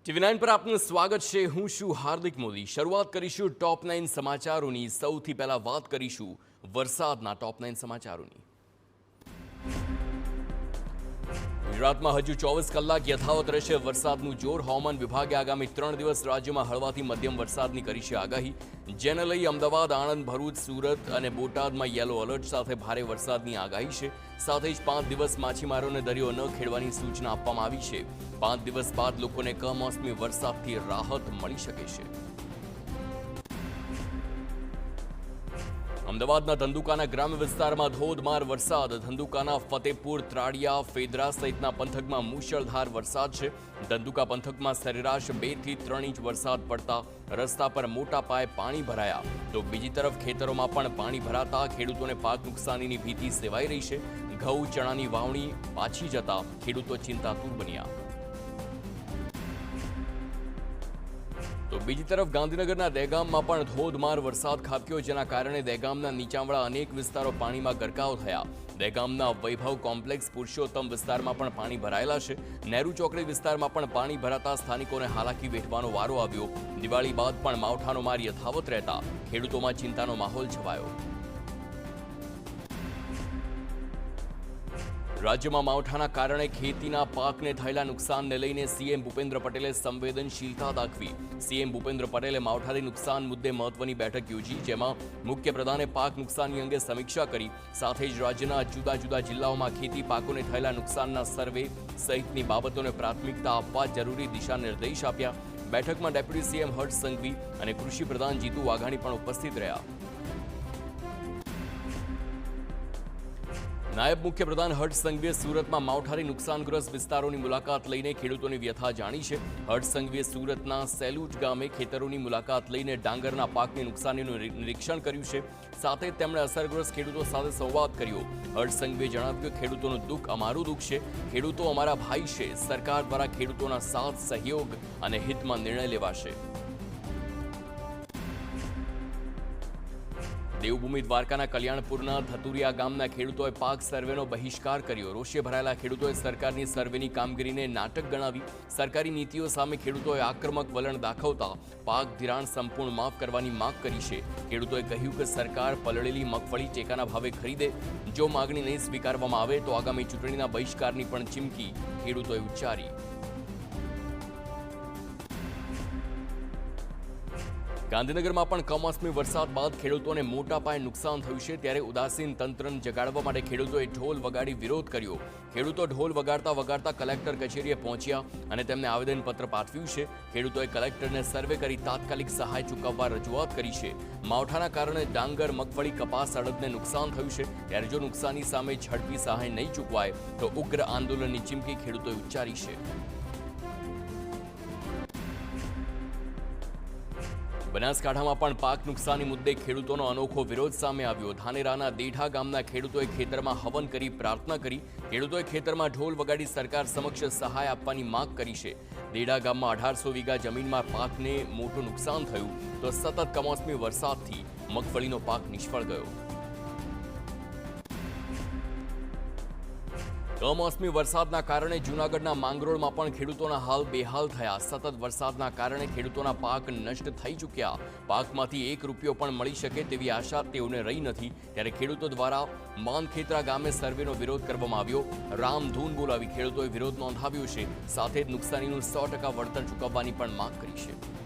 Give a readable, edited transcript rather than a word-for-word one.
ટીવી9 પર આપનું સ્વાગત છે। હું છું હાર્દિક મોદી। શરૂઆત કરીશું ટોપ 9 સમાચારોની। સૌથી પહેલા વાત કરીશું વરસાદના ટોપ 9 સમાચારોની। ગુજરાતમાં હજુ 24 કલાક યથાવત રહેશે વરસાદનું જોર। હવામાન વિભાગે આગામી 3 દિવસ રાજ્યમાં હળવાથી મધ્યમ વરસાદની કરી છે આગાહી, જેને લઈ અમદાવાદ, આણંદ, ભરૂચ, સુરત અને બોટાદમાં યેલો એલર્ટ સાથે ભારે વરસાદની આગાહી છે। સાથે જ 5 દિવસ માછીમારોને દરિયો ન ખેડવાની સૂચના આપવામાં આવી છે। 5 દિવસ બાદ લોકોને કમોસમી વરસાદથી રાહત મળી શકે છે। અમદાવાદના ધંધુકાના ગ્રામ્ય વિસ્તારમાં ધોધમાર વરસાદ। ધંધુકાના ફતેપુર, ત્રાડિયા, ફેદરા સહિતના પંથકમાં મુશળધાર વરસાદ છે। ધંધુકા પંથકમાં સરેરાશ 2 થી 3 ઇંચ વરસાદ પડતા રસ્તા પર મોટા પાયે પાણી ભરાયા, તો બીજી તરફ ખેતરોમાં પણ પાણી ભરાતા ખેડૂતોને પાક નુકસાનીની ભીતિ સેવાઈ રહી છે। ઘઉં, ચણાની વાવણી પાછી જતા ખેડૂતો ચિંતાતુર બન્યા। તો બીજી તરફ ગાંધીનગરના દહેગામમાં પણ ધોધમાર વરસાદ ખાબક્યો, જેના કારણે દહેગામના નીચાણવાળા અનેક વિસ્તારો પાણીમાં ગરકાવ થયા। દહેગામના વૈભવ કોમ્પ્લેક્સ, પુરુષોત્તમ વિસ્તારમાં પણ પાણી ભરાયેલા છે। નહેરુ ચોકડી વિસ્તારમાં પણ પાણી ભરાતા સ્થાનિકોને હાલાકી વેઠવાનો વારો આવ્યો। દિવાળી બાદ પણ માવઠાનો માર યથાવત રહેતા ખેડૂતોમાં ચિંતાનો માહોલ છવાયો। રાજ્યમાં માવઠાના કારણે ખેતીના પાકને થયેલા નુકસાનને લઈને સીએમ ભૂપેન્દ્ર પટેલે સંવેદનશીલતા દાખવી। સીએમ ભૂપેન્દ્ર પટેલે માવઠાથી નુકસાન મુદ્દે મહત્વની બેઠક યોજી, જેમાં મુખ્યપ્રધાને પાક નુકસાની અંગે સમીક્ષા કરી। સાથે જ રાજ્યના જુદા જુદા જિલ્લાઓમાં ખેતી પાકોને થયેલા નુકસાનના સર્વે સહિતની બાબતોને પ્રાથમિકતા આપવા જરૂરી દિશા નિર્દેશ આપ્યા। બેઠકમાં ડેપ્યુટી સીએમ હર્ષ સંઘવી અને કૃષિ પ્રધાન જીતુ વાઘાણી પણ ઉપસ્થિત રહ્યા। નાયબ મુખ્યપ્રધાન હર્ષ સંઘવીએ સુરતમાં માવઠાથી નુકસાનગ્રસ્ત વિસ્તારોની મુલાકાત લઈને ખેડૂતોની વ્યથા જાણી છે। હર્ષ સંઘવીએ સુરતના સેલુટ ગામે ખેતરોની મુલાકાત લઈને ડાંગરના પાકની નુકસાનીનું નિરીક્ષણ કર્યું છે। સાથે તેમણે અસરગ્રસ્ત ખેડૂતો સાથે સંવાદ કર્યો। હર્ષ સંઘવીએ જણાવ્યું કે ખેડૂતોનું દુઃખ અમારું દુઃખ છે, ખેડૂતો અમારા ભાઈ છે। સરકાર દ્વારા ખેડૂતોના સાથ, સહયોગ અને હિતમાં નિર્ણય લેવાશે। દેવભૂમિ દ્વારકાના કલ્યાણપુરના ધતુરિયા ગામના ખેડૂતોએ પાક સર્વેનો બહિષ્કાર કર્યો। રોષે ભરાયેલા ખેડૂતોએ સરકારની સર્વેની કામગીરીને નાટક ગણાવી। સરકારી નીતિઓ સામે ખેડૂતોએ આક્રમક વલણ દાખવતા પાક ધિરાણ સંપૂર્ણ માફ કરવાની માંગ કરી છે। ખેડૂતોએ કહ્યું કે સરકાર પલળેલી મગફળી ટેકાના ભાવે ખરીદે। જો માગણી નહીં સ્વીકારવામાં આવે તો આગામી ચૂંટણીના બહિષ્કારની પણ ચીમકી ખેડૂતોએ ઉચ્ચારી। ગાંધીનગરમાં પણ કમોસમી વરસાદ બાદ ખેડૂતોને મોટા પાયે નુકસાન થયું છે। ત્યારે ઉદાસીન તંત્રને જગાડવા માટે ખેડૂતોએ ઢોલ વગાડી વિરોધ કર્યો। ખેડૂતો ઢોલ વગાડતા વગાડતા કલેક્ટર કચેરીએ પહોંચ્યા અને તેમને આવેદનપત્ર પાઠવ્યું છે। ખેડૂતોએ કલેક્ટરને સર્વે કરી તાત્કાલિક સહાય ચૂકવવા રજૂઆત કરી છે। માવઠાના કારણે ડાંગર, મગફળી, કપાસ, અડદને નુકસાન થયું છે। ત્યારે જો નુકસાની સામે ઝડપી સહાય નહીં ચૂકવાય તો ઉગ્ર આંદોલનની ચીમકી ખેડૂતોએ ઉચ્ચારી છે। બનાસકાંઠામાં પણ પાક નુકસાની મુદ્દે ખેડૂતોનો અનોખો વિરોધ સામે આવ્યો। ધાનેરાના દેઢા ગામના ખેડૂતોએ ખેતરમાં હવન કરી પ્રાર્થના કરી। ખેડૂતોએ ખેતરમાં ઢોલ વગાડી સરકાર સમક્ષ સહાય આપવાની માંગ કરી છે। દેઢા ગામમાં 1800 વીઘા જમીનમાં પાકને મોટું નુકસાન થયું, તો સતત કમોસમી વરસાદથી મગફળીનો પાક નિષ્ફળ ગયો। કમોસમી વરસાદના કારણે જૂનાગઢના માંગરોળમાં પણ ખેડૂતોના હાલ બેહાલ થયા। સતત વરસાદના કારણે ખેડૂતોના પાક નષ્ટ થઈ ચૂક્યા। પાકમાંથી 1 રૂપિયો પણ મળી શકે તેવી આશા તેઓને રહી નથી। ત્યારે ખેડૂતો દ્વારા માનખેતરા ગામે સર્વેનો વિરોધ કરવામાં આવ્યો। રામધૂન બોલાવી ખેડૂતોએ વિરોધ નોંધાવ્યો છે। સાથે જ નુકસાનીનું 100% વળતર ચૂકવવાની પણ માંગ કરી છે।